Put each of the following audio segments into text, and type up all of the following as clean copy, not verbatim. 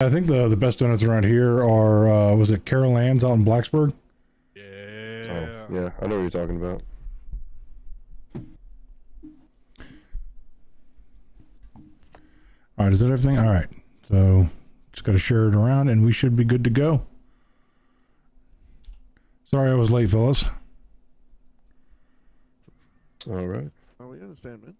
I think the best donuts around here are, was it Carol Ann's out in Blacksburg? Yeah. Oh, yeah, I know what you're talking about. All right, is that everything? All right, so just got to share it around and we should be good to go. Sorry I was late, fellas. All right. Oh, we understand, man.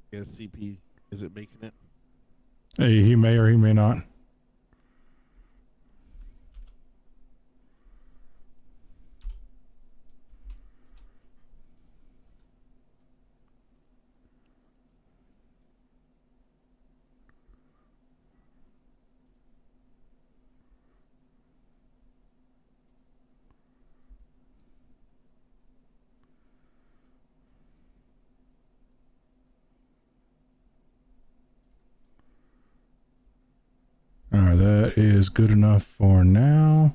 Guess CP, is it making it? Hey, he may or he may not. All right, that is good enough for now.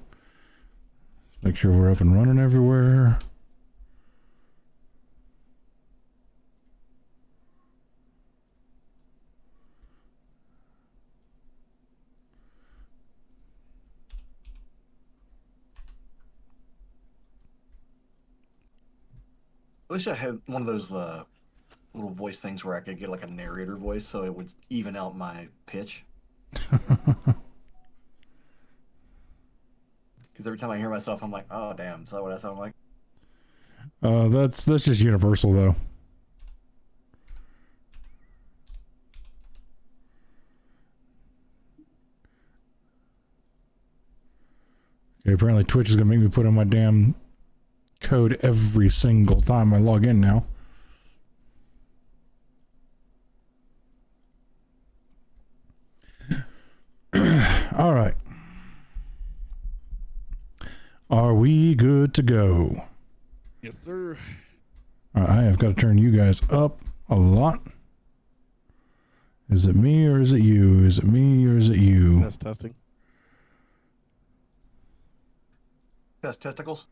Make sure we're up and running everywhere. I wish I had one of those little voice things where I could get like a narrator voice so it would even out my pitch. Because every time I hear myself, I'm like, oh, damn, is that what I sound like? That's just universal though. Okay, apparently Twitch is gonna make me put in my damn code every single time I log in now. All right. Are we good to go? Yes, sir. All right, I have got to turn you guys up a lot. Is it me or is it you? Is it me or is it you? Test testing. Test testicles?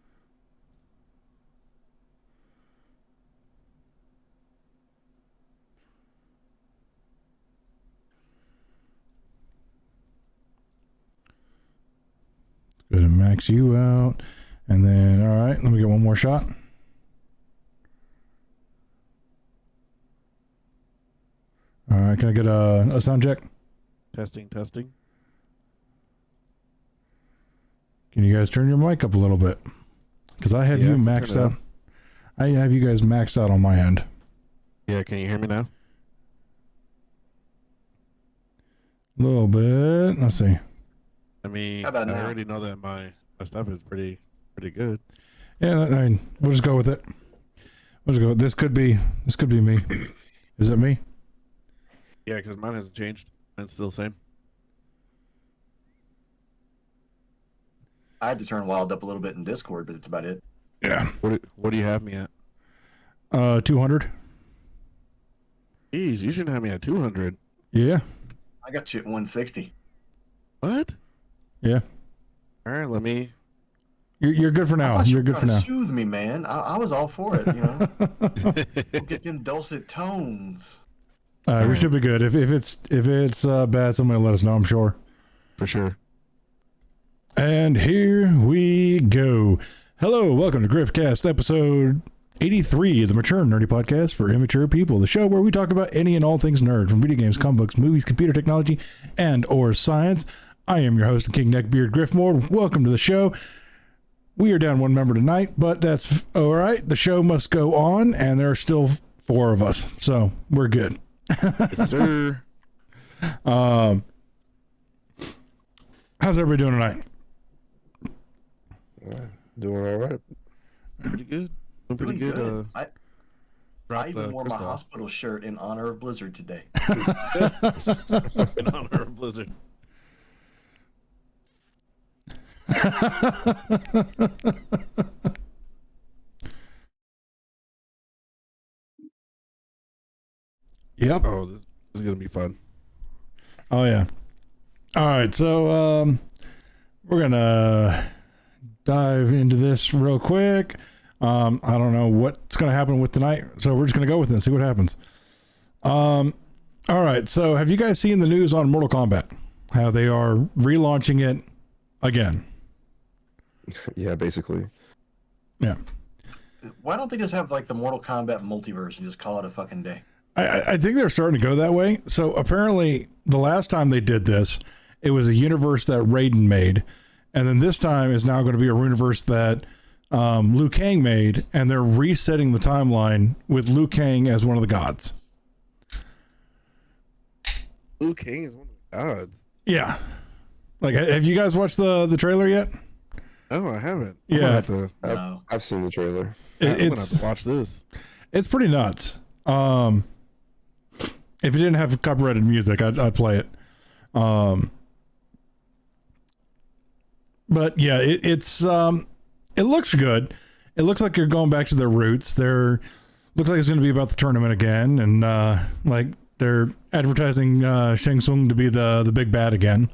Go ahead and max you out. And then, all right, let me get one more shot. All right, can I get a sound check? Testing. Can you guys turn your mic up a little bit? Because I have Yeah, you I can maxed turn it out. up. I have you guys maxed out on my end. Yeah, can you hear me now? A little bit. Let's see. I mean, How about I now? already know that my stuff is pretty good. Yeah, I mean, we'll just go with it. We'll just go. This could be me. Is it me? Yeah, because mine hasn't changed. Mine's still the same. I had to turn Wild up a little bit in Discord, but that's about it. Yeah. What do you have me at? 200. Jeez, you shouldn't have me at 200. Yeah. I got you at 160. What? Yeah. All right, let me. You're good for I now. thought you You're were good for trying now. to soothe me, man. I was all for it, you know. We'll get them dulcet tones. We should be good. If it's bad, somebody let us know. I'm sure. For sure. And here we go. Hello, welcome to Griffcast, episode 83, the Mature Nerdy Podcast for Immature People, the show where we talk about any and all things nerd, from video games, comic books, movies, computer technology, and or science. I am your host and King Neckbeard Griffmore. Welcome to the show. We are down one member tonight, but that's all right. The show must go on, and there are still 4 of us, so we're good. Yes, sir. How's everybody doing tonight? Doing all right. Pretty good. Doing pretty Doing good. I Dropped even the wore my crystal hospital shirt in honor of Blizzard today. in honor of Blizzard. Yep. Oh, this is gonna be fun. Oh yeah. All right. So we're gonna dive into this real quick. I don't know what's gonna happen with tonight, so we're just gonna go with it and see what happens. All right. So, have you guys seen the news on Mortal Kombat? How they are relaunching it again? Yeah, basically. Yeah. Why don't they just have like the Mortal Kombat multiverse and just call it a fucking day? I think they're starting to go that way. So apparently the last time they did this, it was a universe that Raiden made. And then this time is now going to be a universe that Liu Kang made. And they're resetting the timeline with Liu Kang as one of the gods. Liu Kang is one of the gods. Yeah. Like, have you guys watched the trailer yet? No, I haven't. Yeah. No. I've seen the trailer. I'm gonna It's have to watch this. it's pretty nuts. If it didn't have copyrighted music, I'd play it. But yeah, it looks good. It looks like you're going back to their roots. Looks like it's going to be about the tournament again, and like they're advertising Shang Tsung to be the big bad again.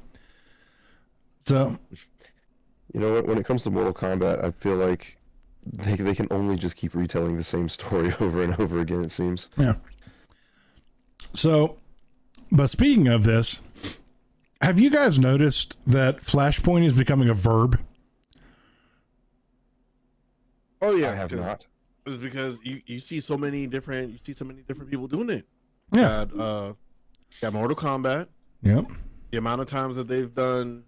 So, You know what? When it comes to Mortal Kombat, I feel like they can only just keep retelling the same story over and over again, it seems. yeah. So, but speaking of this, have you guys noticed that Flashpoint is becoming a verb? Oh yeah, I have not. It's because you see so many different people doing it. Yeah. Got Mortal Kombat. Yep. The amount of times that they've done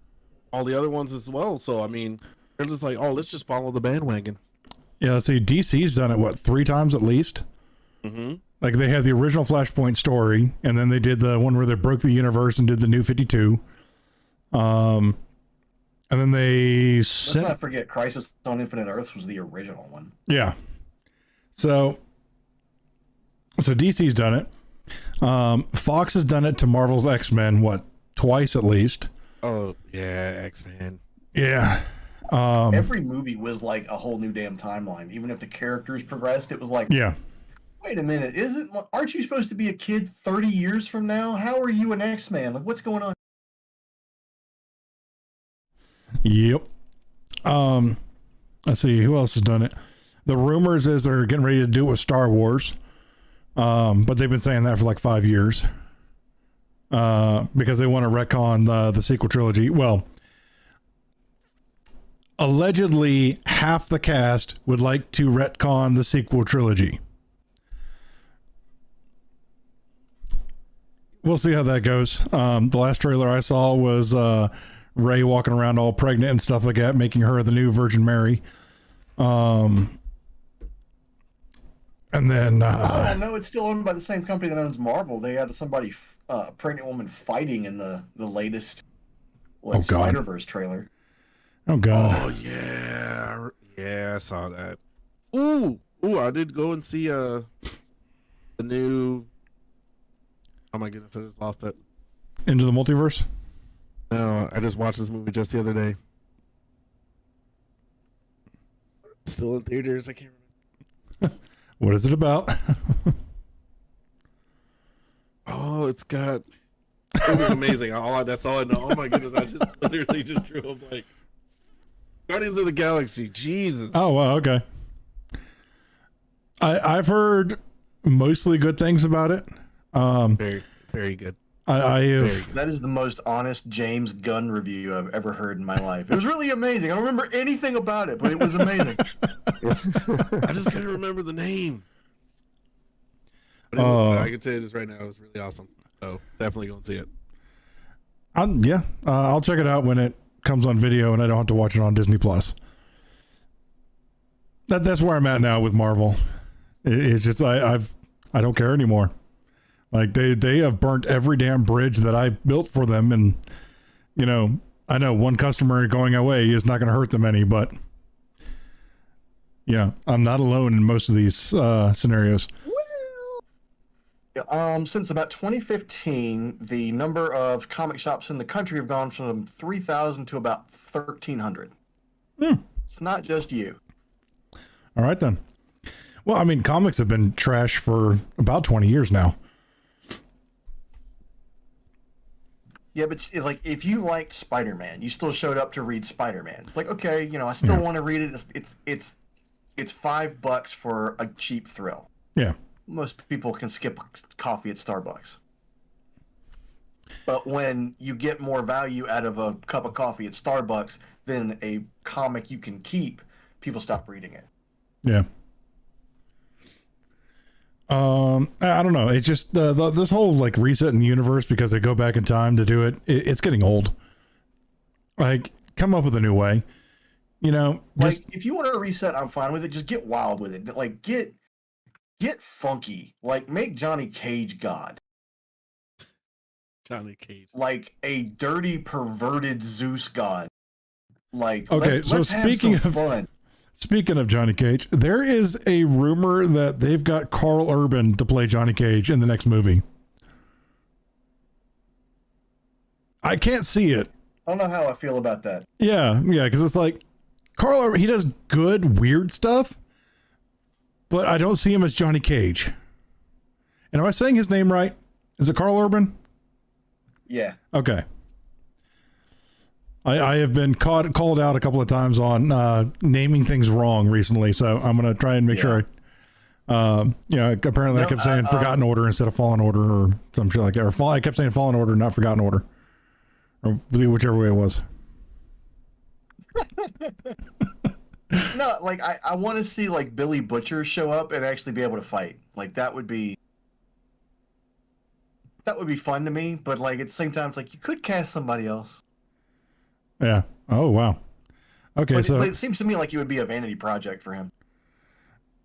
all the other ones as well. So I mean, they're just like, oh, let's just follow the bandwagon. Yeah. Let's see. DC's done it what 3 times at least. Mm-hmm. Like they had the original Flashpoint story, and then they did the one where they broke the universe and did the New 52. And then they Let's not forget Crisis on Infinite Earths was the original one. yeah. So DC's done it. Fox has done it to Marvel's X-Men, what, twice at least. Oh yeah, X-Men. Yeah. Every movie was like a whole new damn timeline. Even if the characters progressed, it was like, Yeah. wait a minute, aren't you supposed to be a kid 30 years from now? How are you an X-Man? Like, what's going on? Yep. Let's see who else has done it. The rumors is they're getting ready to do it with Star Wars. But they've been saying that for like 5 years. Because they want to retcon the sequel trilogy. Well, allegedly half the cast would like to retcon the sequel trilogy. We'll see how that goes. The last trailer I saw was Rey walking around all pregnant and stuff like that, making her the new Virgin Mary. And then Oh no, it's still owned by the same company that owns Marvel. They had somebody, a pregnant woman, fighting in the latest Spider-Verse trailer. oh god, Oh yeah, yeah, I saw that. Ooh, I did go and see the new. Oh my goodness, I just lost it. Into the Multiverse. No, I just watched this movie just the other day. It's still in theaters. I can't remember. What is it about? Oh, it's got. It was amazing. That's all I know. Oh my goodness, I just literally just drew up like Guardians of the Galaxy. Jesus. Oh wow, okay. I've heard mostly good things about it. Very, very good. I Very have, good. That is the most honest James Gunn review I've ever heard in my life. It was really amazing. I don't remember anything about it, but it was amazing. I just couldn't remember the name. But I can tell you this right now. It was really awesome. So definitely go and see it. yeah, I'll check it out when it comes on video and I don't have to watch it on Disney Plus. That's where I'm at now with Marvel. It's just I don't care anymore. Like they have burnt every damn bridge that I built for them, and you know, I know one customer going away is not going to hurt them any, but yeah, I'm not alone in most of these scenarios. Since about 2015, the number of comic shops in the country have gone from 3,000 to about 1,300. It's not just you. All right then. Well, I mean, comics have been trash for about 20 years now. Yeah, but like if you liked Spider-Man, you still showed up to read Spider-Man. It's like, okay, I still want to read it. It's $5 for a cheap thrill. Yeah. Most people can skip coffee at Starbucks. But when you get more value out of a cup of coffee at Starbucks than a comic you can keep, people stop reading it. Yeah. I don't know. It's just this whole like reset in the universe because they go back in time to do it. It's getting old. Like, come up with a new way. Just Like, if you want to reset, I'm fine with it. Just get wild with it. Like, get funky. Like, make Johnny Cage God. Johnny Cage. Like a dirty, perverted Zeus God. Like, okay. So let's speaking have some of fun. Speaking of Johnny Cage, there is a rumor that they've got Carl Urban to play Johnny Cage in the next movie. I can't see it. I don't know how I feel about that. Yeah, because it's like Carl Urban, he does good, weird stuff, but I don't see him as Johnny Cage. And am I saying his name right? Is it Carl Urban? Yeah. Okay. I have been called out a couple of times on naming things wrong recently, so I'm going to try and make sure apparently I kept saying Forgotten Order instead of Fallen Order or some shit like that. Or I kept saying Fallen Order, not Forgotten Order. Or whichever way it was. No, like I want to see like Billy Butcher show up and actually be able to fight. Like that would be fun to me, but like at the same time it's like you could cast somebody else. Yeah. Oh, wow. Okay, but it seems to me like it would be a vanity project for him.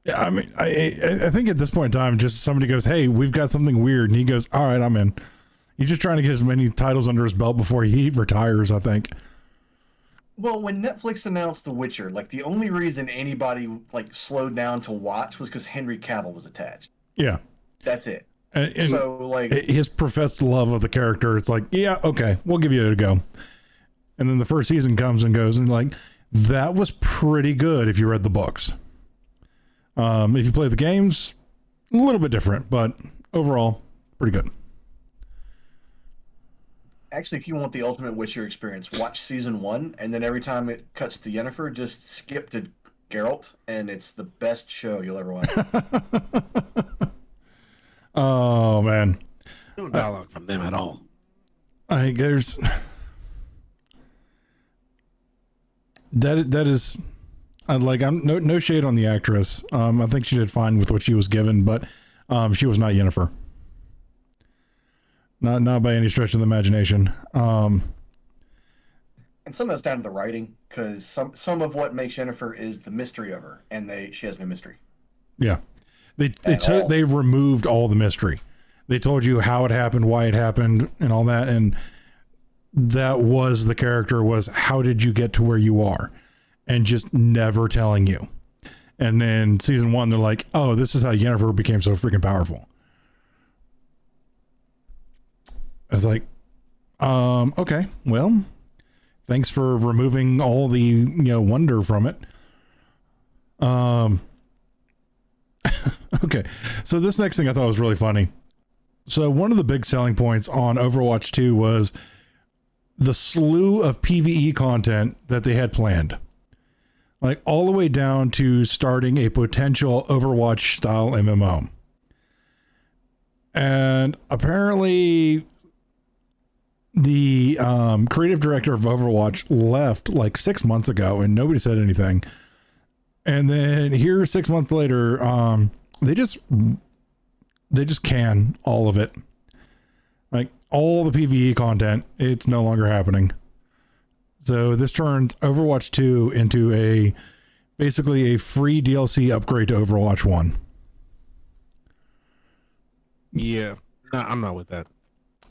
Yeah, I mean, I think at this point in time, just somebody goes, hey, we've got something weird. And he goes, all right, I'm in. He's just trying to get as many titles under his belt before he retires, I think. Well, when Netflix announced The Witcher, like the only reason anybody like slowed down to watch was because Henry Cavill was attached. Yeah. That's it. And so like his professed love of the character, it's like, yeah, okay, we'll give you a go. And then the first season comes and goes and like, that was pretty good if you read the books. If you play the games, a little bit different, but overall, pretty good. Actually, if you want the ultimate Witcher experience, watch season 1, and then every time it cuts to Yennefer, just skip to Geralt, and it's the best show you'll ever watch. Oh, man. No dialogue from them at all. There's... That is, I'm no shade on the actress. I think she did fine with what she was given, but she was not Yennefer. Not by any stretch of the imagination. And some of that's down to the writing, because some of what makes Yennefer is the mystery of her, and she has no mystery. Yeah, they removed all the mystery. They told you how it happened, why it happened, and all that, and that was the character, was how did you get to where you are, and just never telling you. And then season 1, they're like, oh, this is how Yennefer became so freaking powerful. I was like, okay, well, thanks for removing all the wonder from it. Okay, so this next thing I thought was really funny. So one of the big selling points on Overwatch 2 was the slew of PvE content that they had planned, like all the way down to starting a potential Overwatch style MMO. And apparently the creative director of Overwatch left like 6 months ago and nobody said anything. And then here 6 months later, they just can all of it. Like all the PvE content, it's no longer happening. So this turns Overwatch 2 into basically a free DLC upgrade to Overwatch 1. Yeah, no, I'm not with that.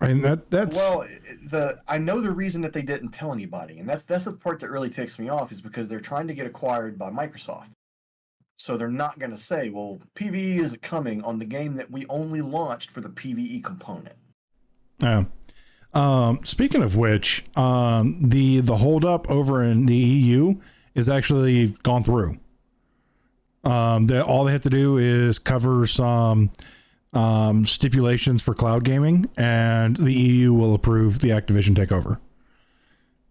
I mean that's well, I know the reason that they didn't tell anybody, and that's the part that really ticks me off, is because they're trying to get acquired by Microsoft. So they're not going to say, well, PvE isn't coming on the game that we only launched for the PvE component. Yeah. Speaking of which, the holdup over in the EU is actually gone through. All they have to do is cover some stipulations for cloud gaming, and the EU will approve the Activision takeover.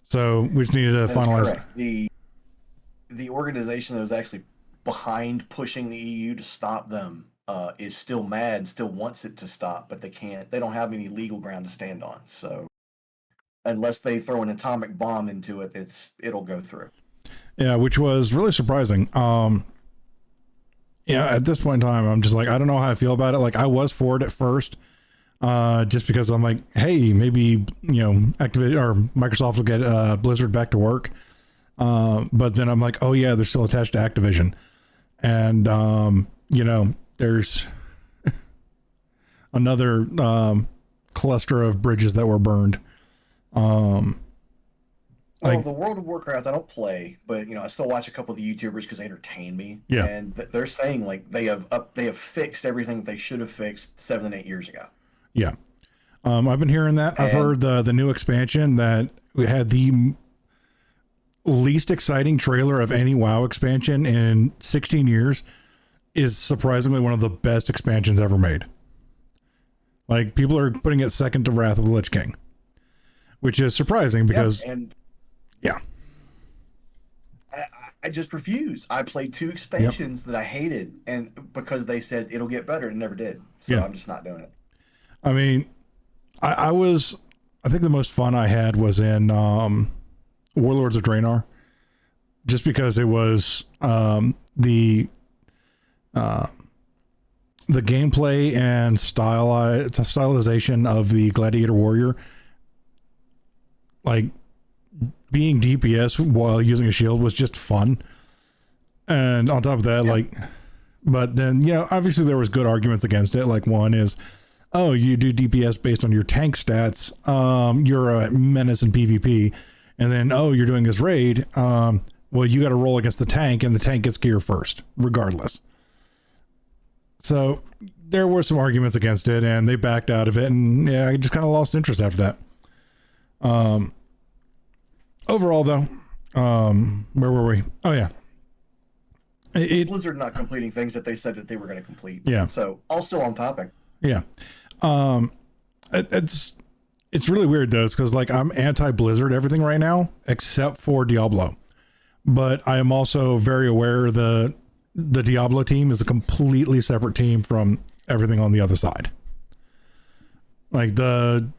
So we just needed to finalize. Correct. The organization that was actually behind pushing the EU to stop them is still mad and still wants it to stop, but they can't. They don't have any legal ground to stand on. So unless they throw an atomic bomb into it, it'll go through. Yeah, which was really surprising. At this point in time, I'm just like, I don't know how I feel about it. Like, I was for it at first, just because I'm like, hey, maybe, Activision or Microsoft will get Blizzard back to work. But then I'm like, oh yeah, they're still attached to Activision. And, there's another cluster of bridges that were burned. The World of Warcraft I don't play, but I still watch a couple of the YouTubers because they entertain me. Yeah. And they're saying like they have fixed everything that they should have fixed 7 and 8 years ago. Yeah. I've been hearing that. I've heard the new expansion that had the least exciting trailer of any WoW expansion in 16 years is surprisingly one of the best expansions ever made. Like, people are putting it second to Wrath of the Lich King, which is surprising because I just refuse. I played 2 expansions that I hated, and because they said it'll get better, it never did. So I'm just not doing it. I mean, I think the most fun I had was in Warlords of Draenor, just because it was the gameplay and stylization of the Gladiator Warrior, like being DPS while using a shield, was just fun. And on top of that, but then, obviously there was good arguments against it. Like, one is, oh, you do DPS based on your tank stats. You're a menace in PvP. And then, oh, you're doing this raid. Well, you got to roll against the tank, and the tank gets gear first, regardless. So there were some arguments against it, and they backed out of it. And I just kind of lost interest after that. Overall, though, where were we? Oh, yeah. Blizzard not completing things that they said that they were going to complete. Yeah. So all still on topic. Yeah. It's really weird, though, because I'm anti-Blizzard everything right now, except for Diablo. But I am also very aware the Diablo team is a completely separate team from everything on the other side. I don't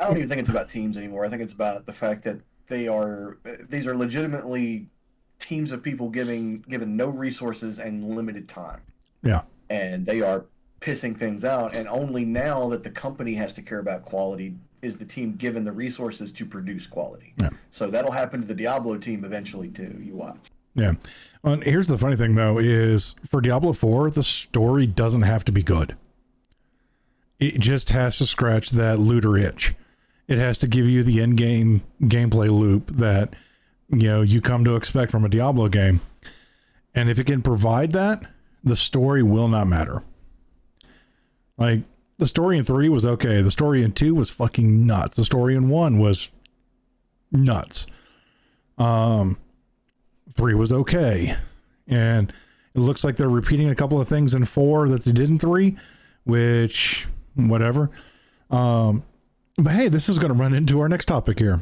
even think it's about teams anymore. I think it's about the fact that these are legitimately teams of people given no resources and limited time. Yeah. And they are pissing things out, and only now that the company has to care about quality is the team given the resources to produce quality. Yeah. So that'll happen to the Diablo team eventually too. You watch. Yeah. And here's the funny thing, though, is for Diablo 4, the story doesn't have to be good. It just has to scratch that looter itch. It has to give you the end-game gameplay loop that, you come to expect from a Diablo game. And if it can provide that, the story will not matter. Like, the story in 3 was okay. The story in 2 was fucking nuts. The story in 1 was nuts. 3 was okay. And it looks like they're repeating a couple of things in 4 that they did in 3, which, whatever. But hey, this is going to run into our next topic here.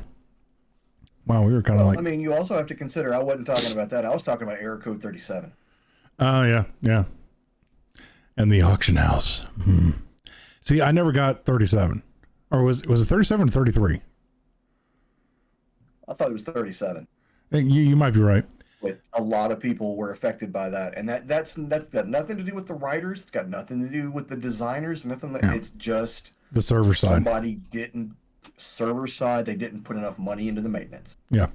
Wow, we were kind of you also have to consider, I wasn't talking about that. I was talking about Error Code 37. Oh, yeah. And the auction house. See, I never got 37. Or was it 37 or 33? I thought it was 37. You might be right. But a lot of people were affected by that. And that's got nothing to do with the writers. It's got nothing to do with the designers. It's just the server side. Server side, they didn't put enough money into the maintenance. Yeah.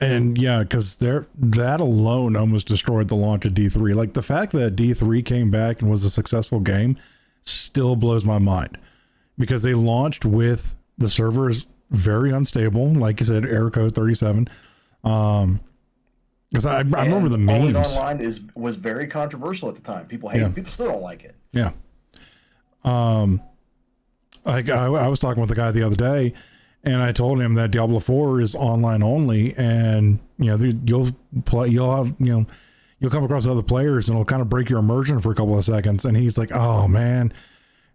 And because that alone almost destroyed the launch of D3. Like, the fact that D3 came back and was a successful game still blows my mind, because they launched with the servers very unstable, like you said, error code 37. Because I remember the memes. Always Online was very controversial at the time. People hate it. People still don't like it. Yeah. Like, I was talking with the guy the other day, and I told him that Diablo 4 is online only, and you'll you'll come across other players and it'll kind of break your immersion for a couple of seconds. And he's like, oh man,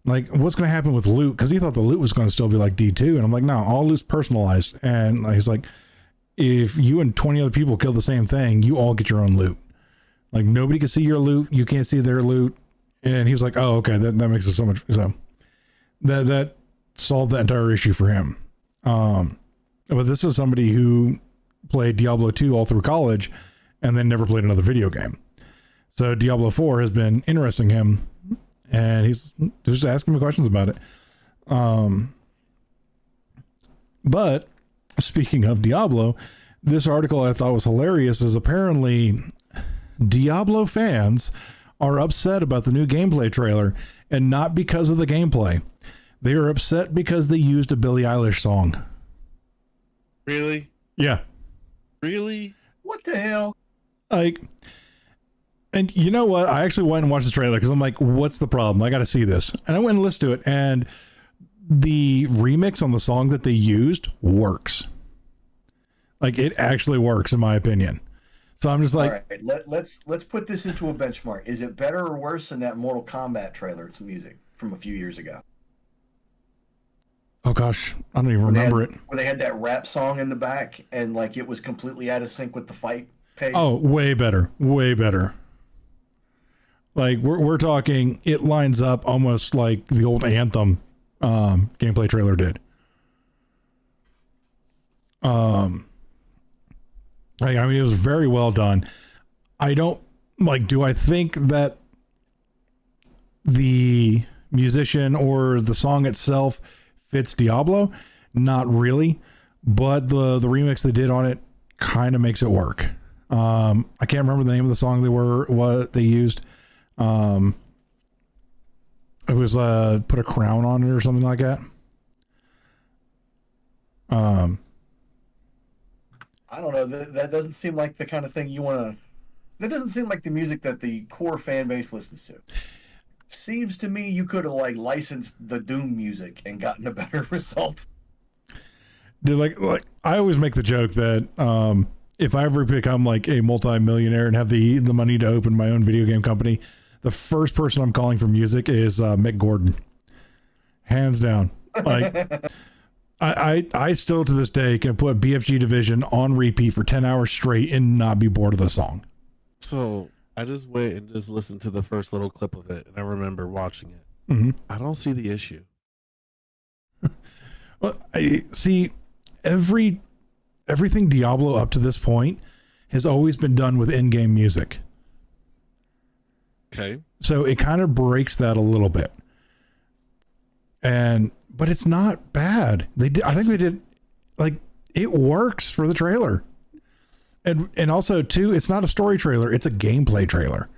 like what's going to happen with loot? Because he thought the loot was going to still be like D2. And I'm like, no, all loot's personalized. And he's like, if you and 20 other people kill the same thing, you all get your own loot. Like nobody can see your loot. You can't see their loot. And he was like, oh, okay. That makes it so much. So that solved the entire issue for him. But this is somebody who played Diablo 2 all through college and then never played another video game. So Diablo 4 has been interesting him, and he's just asking me questions about it. But speaking of Diablo, this article I thought was hilarious is apparently Diablo fans are upset about the new gameplay trailer, and not because of the gameplay. They are upset because they used a Billie Eilish song. Really? Yeah. Really? What the hell? Like, and you know what? I actually went and watched the trailer because I'm like, what's the problem? I got to see this. And I went and listened to it, and the remix on the song that they used works. Like, it actually works, in my opinion. So I'm just like, all right, let's put this into a benchmark. Is it better or worse than that Mortal Kombat trailer to music from a few years ago? oh gosh, I don't even remember it. Where they had that rap song in the back and like it was completely out of sync with the fight pace. Oh, way better. Way better. Like we're talking, it lines up almost like the old Anthem gameplay trailer did. Like, I mean, it was very well done. I don't like, do I think that the musician or the song itself fits Diablo? Not really, but the remix they did on it kind of makes it work. I can't remember the name of the song what they used. It was put a crown on it or something like that. I don't know. That doesn't seem like the kind of thing you want to. That doesn't seem like the music that the core fan base listens to. Seems to me you could have like licensed the Doom music and gotten a better result. Dude, like I always make the joke that if I ever become like a multi-millionaire and have the money to open my own video game company, the first person I'm calling for music is Mick Gordon, hands down. Like. I still to this day can put BFG Division on repeat for 10 hours straight and not be bored of the song. So I just went and just listened to the first little clip of it, and I remember watching it. Mm-hmm. I don't see the issue. Well, I see everything Diablo up to this point has always been done with in-game music. Okay. So it kind of breaks that a little bit. But it's not bad. I think they did, like, it works for the trailer. And also too, it's not a story trailer, it's a gameplay trailer.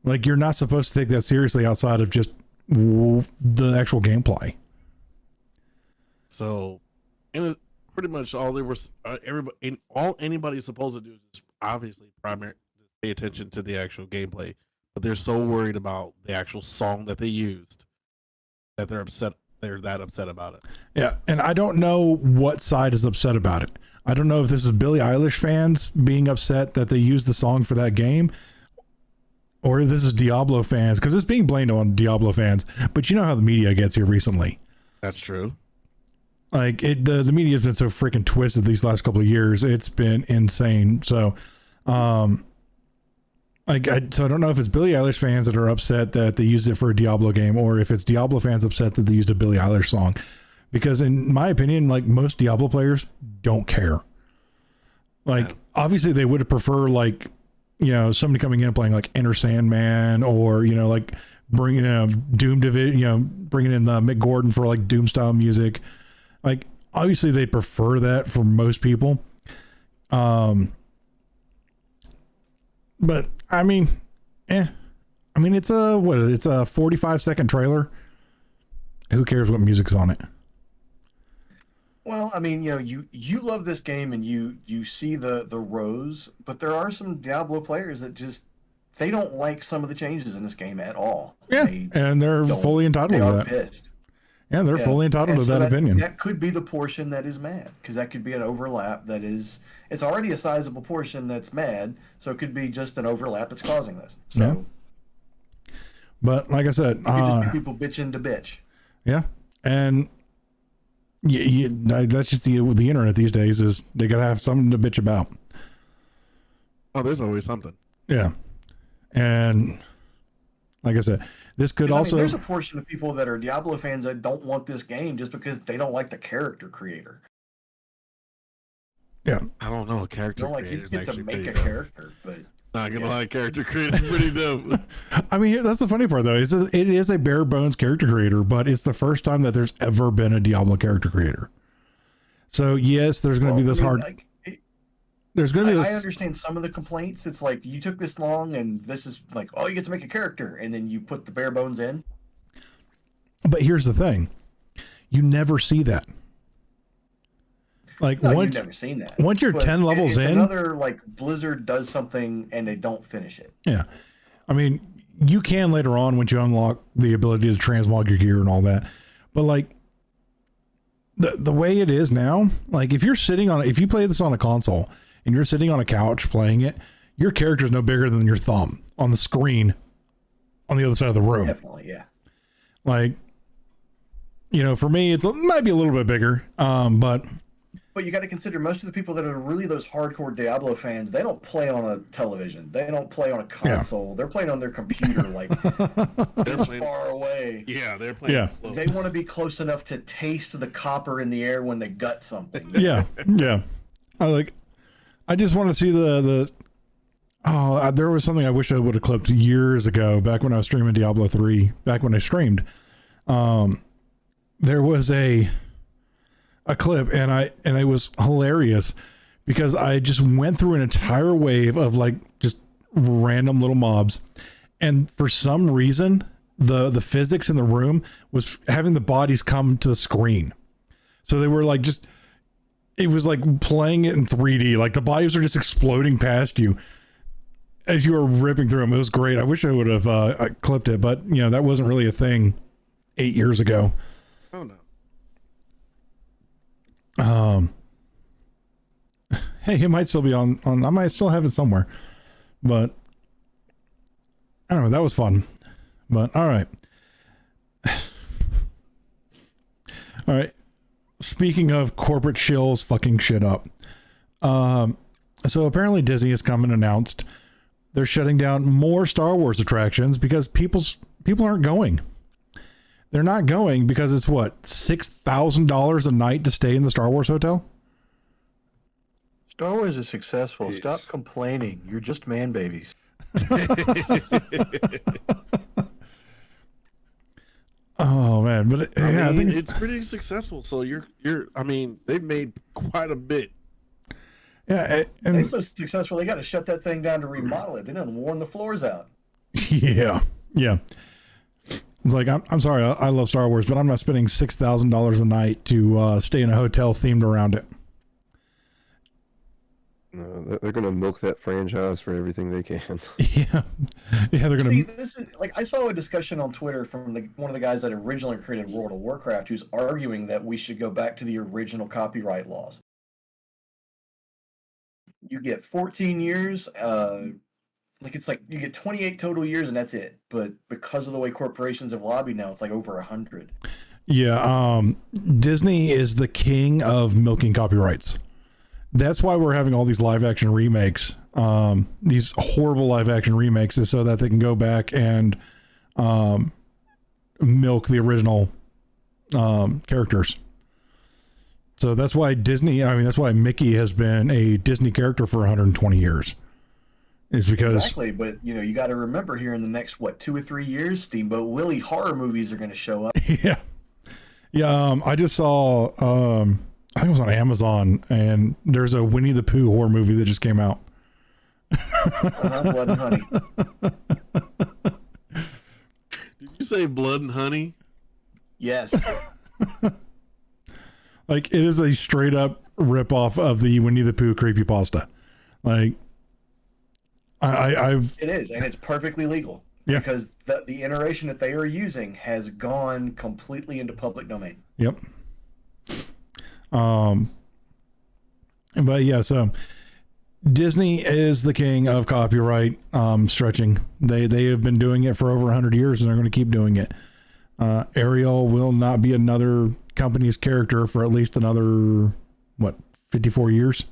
Like, you're not supposed to take that seriously outside of just the actual gameplay. So, and pretty much all they were, all anybody's supposed to do is obviously primarily pay attention to the actual gameplay, but they're so worried about the actual song that they used that they're upset. They're that upset about it. Yeah, and I don't know what side is upset about it. I don't know if this is Billie Eilish fans being upset that they used the song for that game, or if this is Diablo fans, because it's being blamed on Diablo fans. But you know how the media gets here recently. That's true. Like, the media has been so freaking twisted these last couple of years. It's been insane. So, so I don't know if it's Billie Eilish fans that are upset that they used it for a Diablo game, or if it's Diablo fans upset that they used a Billie Eilish song. Because in my opinion, like, most Diablo players don't care. Like, obviously they would have preferred, like, you know, somebody coming in and playing like Enter Sandman, or, you know, like bringing Doom Division, you know, bringing in Mick Gordon for like Doom style music. Like, obviously they prefer that for most people. But I mean, I mean, it's a 45-second trailer. Who cares what music's on it? Well, I mean, you know, you love this game and you see the rose, but there are some Diablo players that just, they don't like some of the changes in this game at all. Yeah, and they're fully entitled to that. Pissed. And they're fully entitled to that opinion. That could be the portion that is mad, because that could be an overlap that is. It's already a sizable portion that's mad, so it could be just an overlap that's causing this. So, yeah. But like I said, it could just be people bitching to bitch. Yeah, and that's just the internet these days. Is they gotta have something to bitch about. Oh, there's always something. Yeah, and like I said, this could also. There's a portion of people that are Diablo fans that don't want this game just because they don't like the character creator. Yeah, I don't know. Character creator. You get to make a character, but not gonna lie, character creator is pretty dope. I mean, that's the funny part though. It is a bare bones character creator, but it's the first time that there's ever been a Diablo character creator. So yes, there's going to be this hard. There's going to be this. I understand some of the complaints. It's like you took this long, and this is like, oh, you get to make a character, and then you put the bare bones in. But here's the thing: you never see that. Like you've never seen that. Once you're 10 levels in, another like Blizzard does something and they don't finish it. Yeah, I mean, you can later on once you unlock the ability to transmog your gear and all that. But like the way it is now, like if you play this on a console and you're sitting on a couch playing it, your character is no bigger than your thumb on the screen on the other side of the room. Definitely, yeah. Like, for me, it might be a little bit bigger, But you got to consider most of the people that are really those hardcore Diablo fans, they don't play on a television. They don't play on a console. Yeah. They're playing on their computer, like this far away. Yeah, they're playing. Yeah. Close. They want to be close enough to taste the copper in the air when they gut something. Yeah, yeah. I just want to see there was something I wish I would have clipped years ago, back when I was streaming Diablo 3, back when I streamed. There was a clip and it was hilarious because I just went through an entire wave of like just random little mobs, and for some reason the physics in the room was having the bodies come to the screen, so they were like it was like playing it in 3D, like the bodies are just exploding past you as you were ripping through them. It was great. I wish I would have clipped it, but that wasn't really a thing 8 years ago. Oh no. Hey, it might still be on I might still have it somewhere, but I don't know. That was fun, but all right. All right. Speaking of corporate shills fucking shit up. So apparently Disney has come and announced they're shutting down more Star Wars attractions because people aren't going. They're not going because it's what, $6,000 a night to stay in the Star Wars hotel? Star Wars is successful. Jeez. Stop complaining. You're just man babies. Oh man, but I think it's pretty successful. So they've made quite a bit. Yeah, and they're so successful they got to shut that thing down to remodel it. They didn't worn the floors out. Yeah. It's like, I'm sorry, I love Star Wars, but I'm not spending $6,000 a night to stay in a hotel themed around it. No, they're going to milk that franchise for everything they can. Yeah, they're going to. See, this is like, I saw a discussion on Twitter from one of the guys that originally created World of Warcraft, who's arguing that we should go back to the original copyright laws. You get 14 years. It's like you get 28 total years and that's it. But because of the way corporations have lobbied now, it's like over 100. Yeah. Disney is the king of milking copyrights. That's why we're having all these live action remakes. These horrible live action remakes is so that they can go back and milk the original characters. So that's why that's why Mickey has been a Disney character for 120 years. Is because exactly, but you got to remember here in the next 2 or 3 years, Steamboat Willie horror movies are going to show up. Yeah. I just saw. I think it was on Amazon, and there's a Winnie the Pooh horror movie that just came out. Blood and Honey. Did you say Blood and Honey? Yes. Like, it is a straight up rip off of the Winnie the Pooh creepypasta. Like, I've it is, and it's perfectly legal. Yeah. Because the iteration that they are using has gone completely into public domain. Yep. But yeah, so Disney is the king of copyright stretching. They have been doing it for over 100 years, and they're going to keep doing it. Ariel will not be another company's character for at least another 54 years.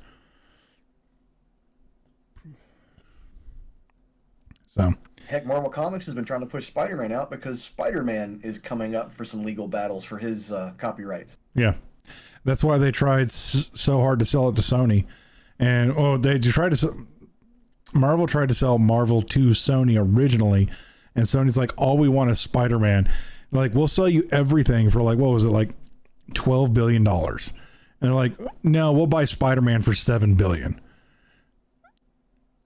So Heck, Marvel Comics has been trying to push Spider-Man out because Spider-Man is coming up for some legal battles for his copyrights. yeah, that's why they tried so hard to sell it to Sony. And Marvel tried to sell Marvel to Sony originally, and Sony's like, all we want is Spider-Man. Like, we'll sell you everything for like, what was it, like $12 billion. And they're like, no, we'll buy Spider-Man for $7 billion.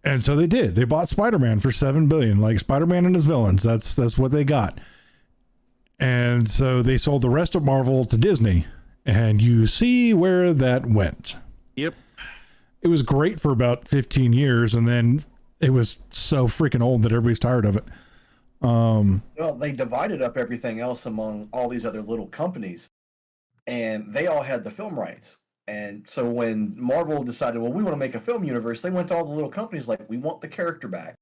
And so they did. They bought Spider-Man for $7 billion, like Spider-Man and his villains. That's what they got. And so they sold the rest of Marvel to Disney, and you see where that went. Yep. It was great for about 15 years, and then it was so freaking old that everybody's tired of it. Well, they divided up everything else among all these other little companies, and they all had the film rights. And so when Marvel decided, well, we want to make a film universe, they went to all the little companies like, we want the character back,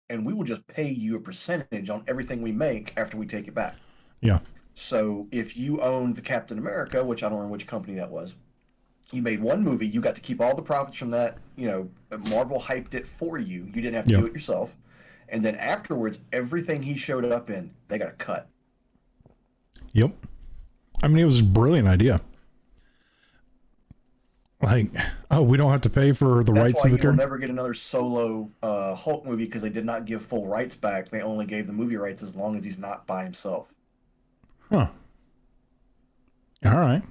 and we will just pay you a percentage on everything we make after we take it back. Yeah. So if you owned the Captain America, which I don't remember which company that was, you made one movie, you got to keep all the profits from that. You know, Marvel hyped it for you. You didn't have to do it yourself. And then afterwards, everything he showed up in, they got a cut. Yep. I mean, it was a brilliant idea. Like, oh, we don't have to pay for the rights to the That's why you'll never get another solo Hulk movie, because they did not give full rights back. They only gave the movie rights as long as he's not by himself. Huh. All right.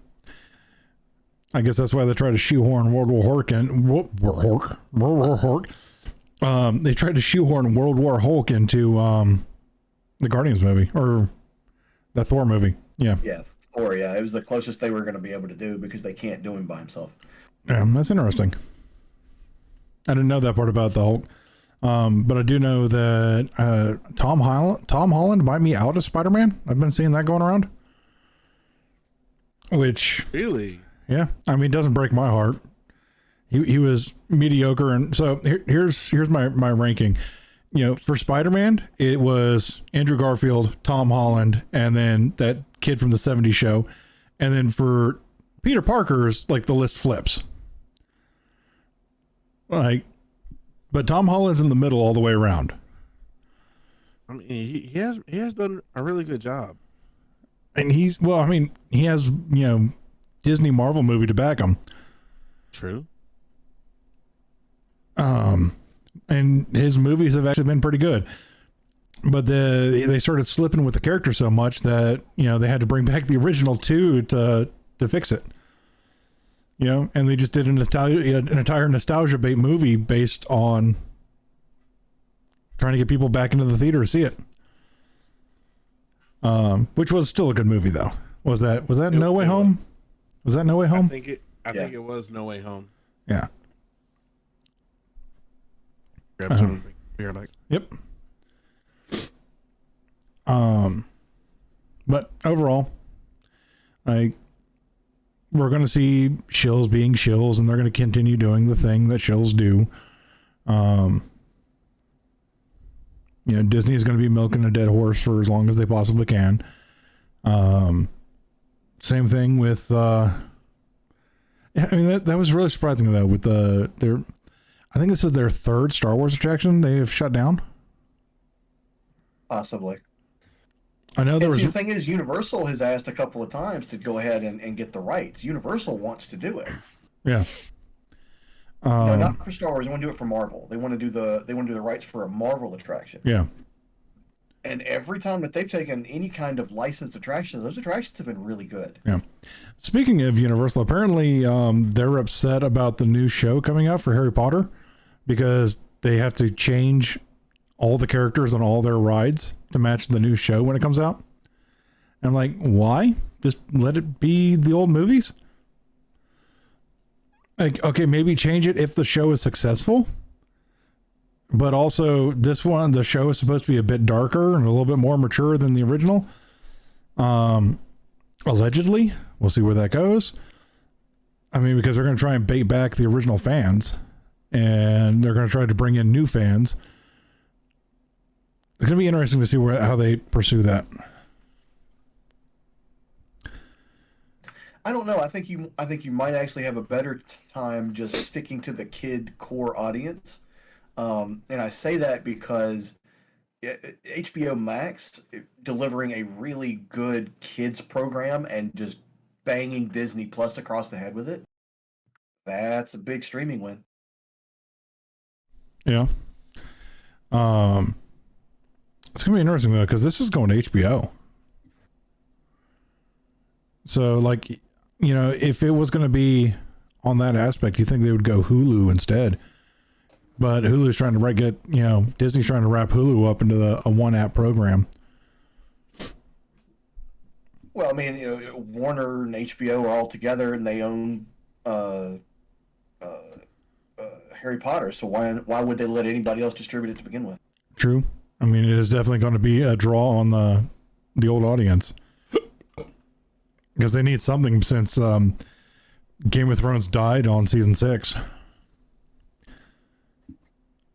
I guess that's why they tried to shoehorn World War Hulk in. They tried to shoehorn World War Hulk into the Guardians movie, or the Thor movie. Yeah. Yeah, Thor. Yeah, it was the closest they were going to be able to do because they can't do him by himself. Yeah, that's interesting. I didn't know that part about the Hulk, but I do know that Tom Holland might be out as Spider-Man. I've been seeing that going around. Which Really? yeah, I mean, it doesn't break my heart. He was mediocre, and so here's my ranking. You know, for Spider-Man, it was Andrew Garfield, Tom Holland, and then that kid from the '70s show, and then for Peter Parker's, like, the list flips. Like, but Tom Holland's in the middle all the way around. I mean, he has done a really good job. And he has, you know, Disney Marvel movie to back him. True. And his movies have actually been pretty good. But they started slipping with the character so much that, you know, they had to bring back the original two to fix it. You know, and they just did an entire nostalgia bait movie based on trying to get people back into the theater to see it. Which was still a good movie though. Was that No Way Home? Was that No Way Home? I think it was No Way Home. Yeah. Grab some beer, like. Yep. But overall, like, we're going to see shills being shills, and they're going to continue doing the thing that shills do. You know, Disney is going to be milking a dead horse for as long as they possibly can. Same thing with, yeah, I mean, that was really surprising though, with I think this is their third Star Wars attraction they have shut down. Possibly. I know The thing is, Universal has asked a couple of times to go ahead and get the rights. Universal wants to do it. Yeah. No, not for Star Wars. They want to do it for Marvel. They want to do the rights for a Marvel attraction. Yeah. And every time that they've taken any kind of licensed attractions, those attractions have been really good. Yeah. Speaking of Universal, apparently they're upset about the new show coming out for Harry Potter because they have to change all the characters on all their rides to match the new show when it comes out. And I'm like, why? Just let it be the old movies? Like, okay, maybe change it if the show is successful. but also this one, the show is supposed to be a bit darker and a little bit more mature than the original. Allegedly, we'll see where that goes. I mean, because they're going to try and bait back the original fans, and they're going to try to bring in new fans. It's going to be interesting to see how they pursue that. I don't know. I think you might actually have a better time just sticking to the kid core audience. And I say that because HBO Max delivering a really good kids program and just banging Disney Plus across the head with it. That's a big streaming win. Yeah. It's gonna be interesting though, because this is going to HBO. So, like, you know, if it was going to be on that aspect, you think they would go Hulu instead? But Hulu's trying to Disney's trying to wrap Hulu up into a one app program. Well, I mean, Warner and HBO are all together, and they own Harry Potter. So why would they let anybody else distribute it to begin with? True. I mean, it is definitely going to be a draw on the old audience, because they need something since Game of Thrones died on season 6.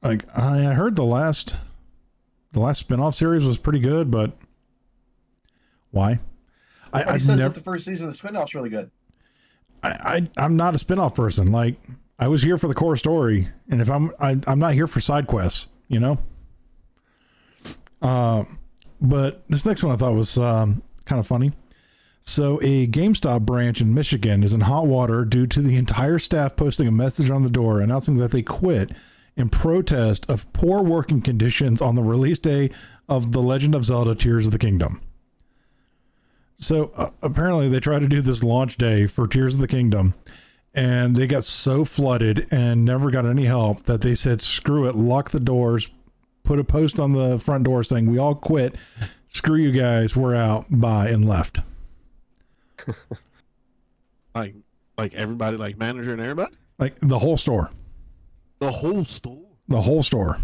Like, I heard the last spinoff series was pretty good, but why? He says that the first season of the spinoff's really good. I'm not a spinoff person. Like, I was here for the core story, and if I'm not here for side quests, you know. But this next one I thought was kind of funny. So a GameStop branch in Michigan is in hot water due to the entire staff posting a message on the door announcing that they quit in protest of poor working conditions on the release day of The Legend of Zelda Tears of the Kingdom. So apparently they tried to do this launch day for Tears of the Kingdom, and they got so flooded and never got any help that they said, screw it, lock the doors, put a post on the front door saying, we all quit, screw you guys, we're out, bye, and left. Like everybody, like manager and everybody? Like the whole store. The whole store? The whole store.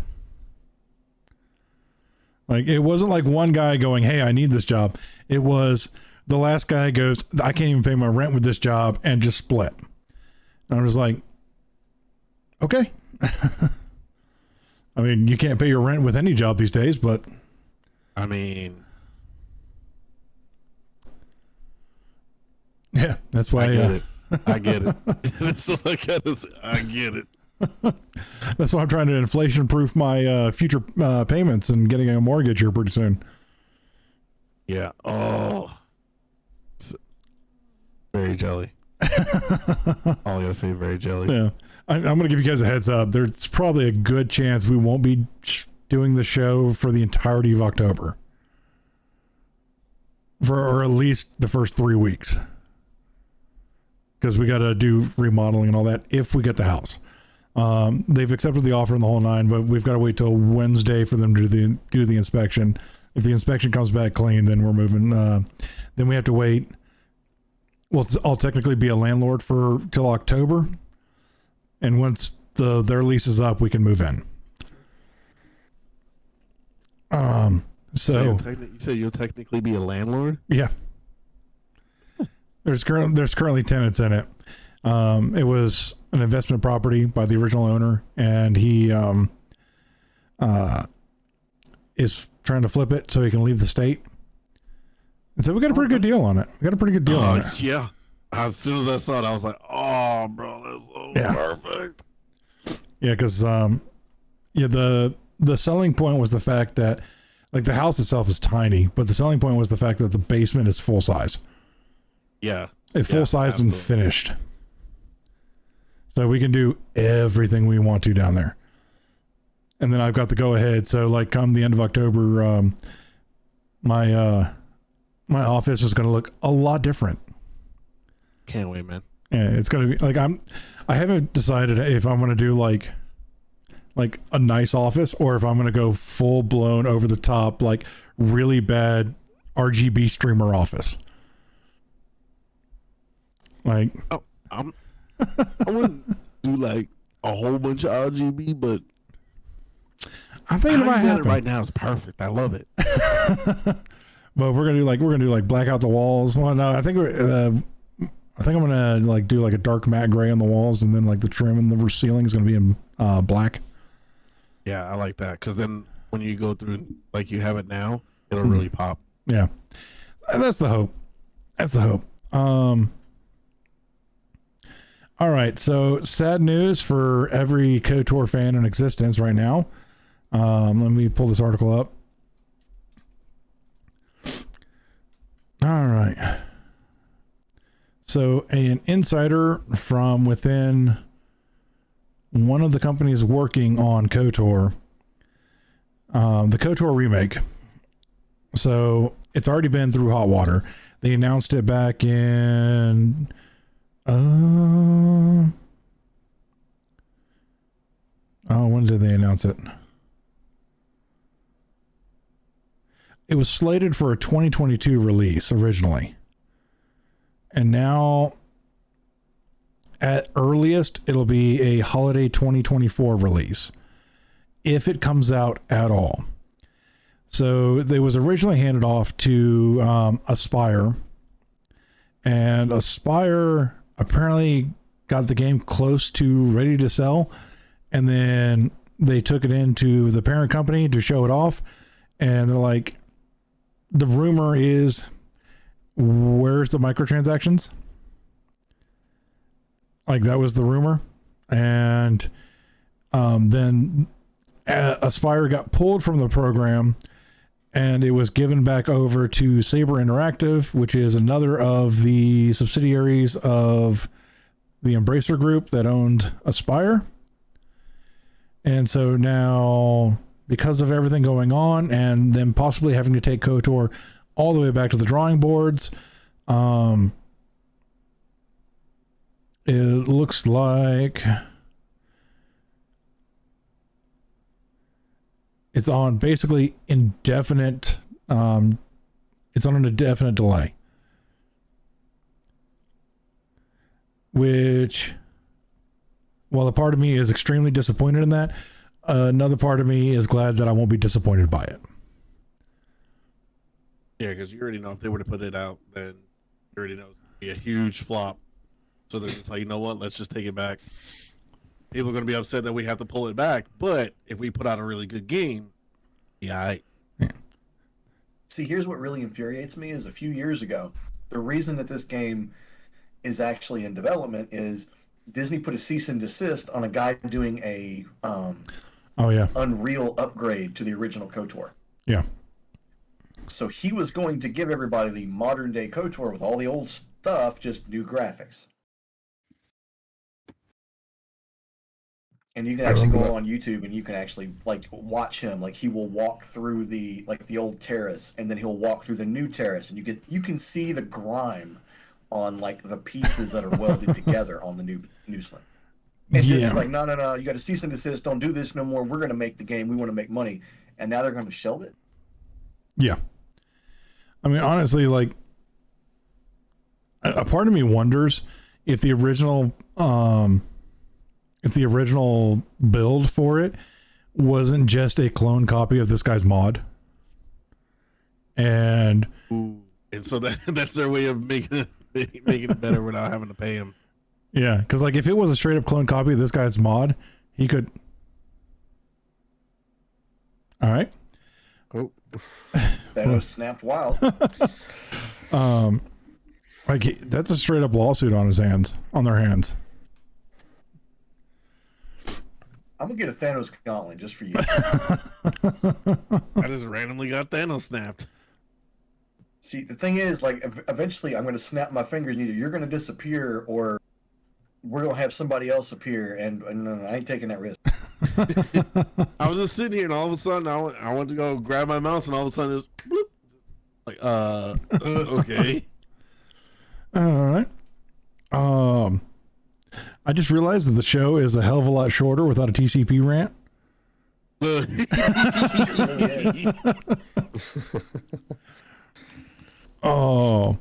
Like, it wasn't like one guy going, hey, I need this job. It was the last guy goes, I can't even pay my rent with this job, and just split. And I was like, okay. I mean, you can't pay your rent with any job these days, but I mean, yeah, that's why I get it. That's all I gotta say. I get it. That's why I'm trying to inflation proof my future payments and getting a mortgage here pretty soon. Yeah. Oh, very jelly. All I gotta say, very jelly. Yeah. I'm going to give you guys a heads up. There's probably a good chance we won't be doing the show for the entirety of October. Or at least the first 3 weeks. Because we got to do remodeling and all that if we get the house. They've accepted the offer in the whole 9, but we've got to wait till Wednesday for them to do the inspection. If the inspection comes back clean, then we're moving. Then we have to wait. Well, I'll technically be a landlord till October. And once their lease is up, we can move in. So you said you'll technically be a landlord? Yeah. There's currently tenants in it. It was an investment property by the original owner, and he is trying to flip it so he can leave the state. And so we got a pretty good deal on it. On it. Yeah. As soon as I saw it, I was like, "Oh, bro, that's so perfect." Yeah, because the selling point was the fact that, like, the house itself is tiny, but the selling point was the fact that the basement is full size. Yeah, it's full size and finished, so we can do everything we want to down there. And then I've got the go ahead. So, like, come the end of October, my office is going to look a lot different. Can't wait, man. Yeah, it's going to be like, I haven't decided if I'm going to do like a nice office or if I'm going to go full blown over the top, like really bad RGB streamer office. Like, I wouldn't do like a whole bunch of RGB, but I'm thinking How about you got it happening. right now is perfect. I love it. But we're gonna do like black out the walls. Well, no, I think I'm gonna like do like a dark matte gray on the walls, and then like the trim and the ceiling is gonna be in black. Yeah, I like that because then when you go through like you have it now, it'll really pop. Yeah, that's the hope. That's the hope. All right, so sad news for every KOTOR fan in existence right now. Let me pull this article up. All right. So an insider from within one of the companies working on KOTOR, the KOTOR remake. So it's already been through hot water. They announced it back in when did they announce it? It was slated for a 2022 release originally. And now at earliest it'll be a holiday 2024 release if it comes out at all. So they was originally handed off to Aspire, and Aspire apparently got the game close to ready to sell, and then they took it into the parent company to show it off, and they're like, the rumor is, where's the microtransactions? Like, that was the rumor. And then Aspire got pulled from the program, and it was given back over to Saber Interactive, which is another of the subsidiaries of the Embracer Group that owned Aspire. And so now, because of everything going on, and then possibly having to take KOTOR all the way back to the drawing boards, it looks like it's on basically indefinite, it's on an indefinite delay. Which, while a part of me is extremely disappointed in that, another part of me is glad that I won't be disappointed by it. Yeah, because you already know if they were to put it out, then you already know it's going to be a huge flop. So they're just like, you know what, let's just take it back. People are going to be upset that we have to pull it back, but if we put out a really good game, yeah. See, here's what really infuriates me is a few years ago, the reason that this game is actually in development is Disney put a cease and desist on a guy doing a Unreal upgrade to the original KOTOR. Yeah. So he was going to give everybody the modern day KOTOR with all the old stuff, just new graphics. And you can actually go on YouTube and you can actually like watch him. Like he will walk through the old terrace, and then he'll walk through the new terrace, and you can see the grime on like the pieces that are welded together on the new slim. And Disney's like, no, you got to cease and desist. Don't do this no more. We're going to make the game. We want to make money. And now they're going to shelve it. Yeah. I mean, honestly, like a part of me wonders if the original build for it wasn't just a clone copy of this guy's mod. And so that's their way of making it better without having to pay him. Yeah, because like if it was a straight up clone copy of this guy's mod, he could. All right. Oh, that was snapped wild. Like that's a straight up lawsuit on their hands. I'm gonna get a Thanos gauntlet just for you. I just randomly got Thanos snapped. See, the thing is, like, eventually I'm going to snap my fingers, and either you're going to disappear or we're going to have somebody else appear, and I ain't taking that risk. I was just sitting here, and all of a sudden, I went to go grab my mouse, and all of a sudden, it's bloop, like, okay. All right. I just realized that the show is a hell of a lot shorter without a TCP rant. Oh,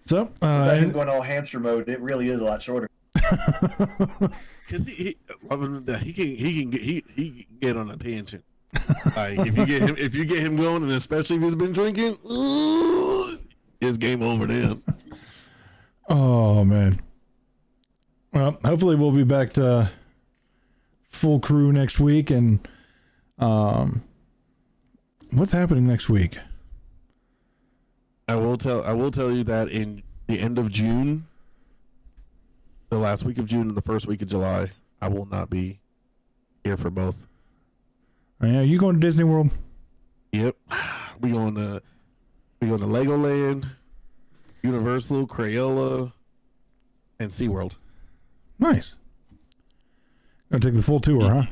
so I didn't go all hamster mode. It really is a lot shorter. Because he can get on a tangent. Like if you get him going, and especially if he's been drinking, ooh, it's game over then. Oh man. Well, hopefully we'll be back to full crew next week. And what's happening next week? I will tell you that in the end of June, the last week of June and the first week of July, I will not be here for both. Yeah, you going to Disney World? Yep, we going to Legoland, Universal, Crayola, and SeaWorld. Nice. Gonna take the full tour, huh?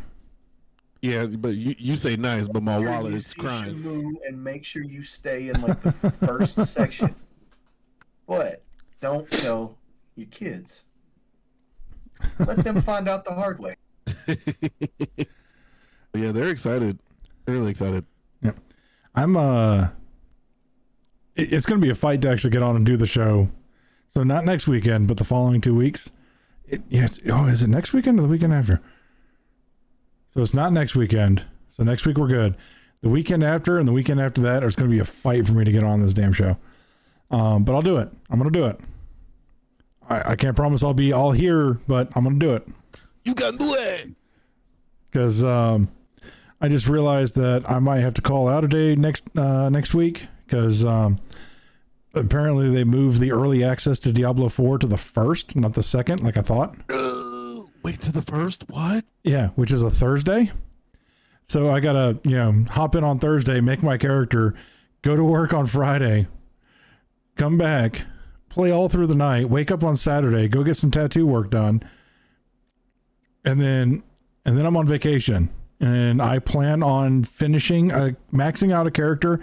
Yeah, but you say nice, but my wallet is crying. And make sure you stay in like the first section. But don't tell your kids. Let them find out the hard way. Yeah, they're excited. They're really excited. Yeah. I'm it's gonna be a fight to actually get on and do the show. So not next weekend, but the following 2 weeks. Yes. Oh, is it next weekend or the weekend after? So it's not next weekend. So next week we're good. The weekend after and the weekend after that, it's going to be a fight for me to get on this damn show. But I'll do it. I'm going to do it. I can't promise I'll be all here, but I'm going to do it. You can do it. Because I just realized that I might have to call out a day next week. Because apparently they moved the early access to Diablo 4 to the 1st, not the 2nd, like I thought. Wait to the 1st? What? Yeah, which is a Thursday. So I gotta, hop in on Thursday, make my character, go to work on Friday, come back, play all through the night, wake up on Saturday, go get some tattoo work done, and then I'm on vacation. And I plan on maxing out a character,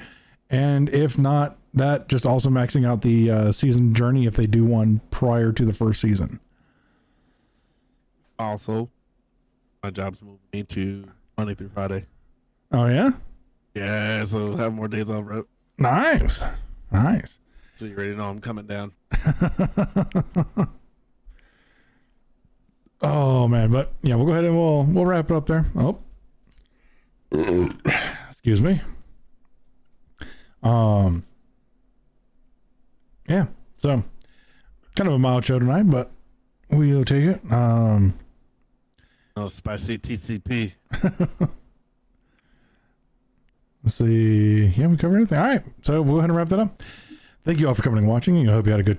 and if not that, just also maxing out the season journey if they do one prior to the first season. Also, my job's moving me to Monday through Friday. Oh yeah? Yeah, so have more days off, right? Nice. So you already know I'm coming down. Oh man, but yeah, we'll go ahead and we'll wrap it up there. Oh. Excuse me. Yeah, so kind of a mild show tonight, but we'll take it. No spicy TCP. Let's see. Yeah, we covered everything. All right, so we'll go ahead and wrap that up. Thank you all for coming and watching. I hope you had a good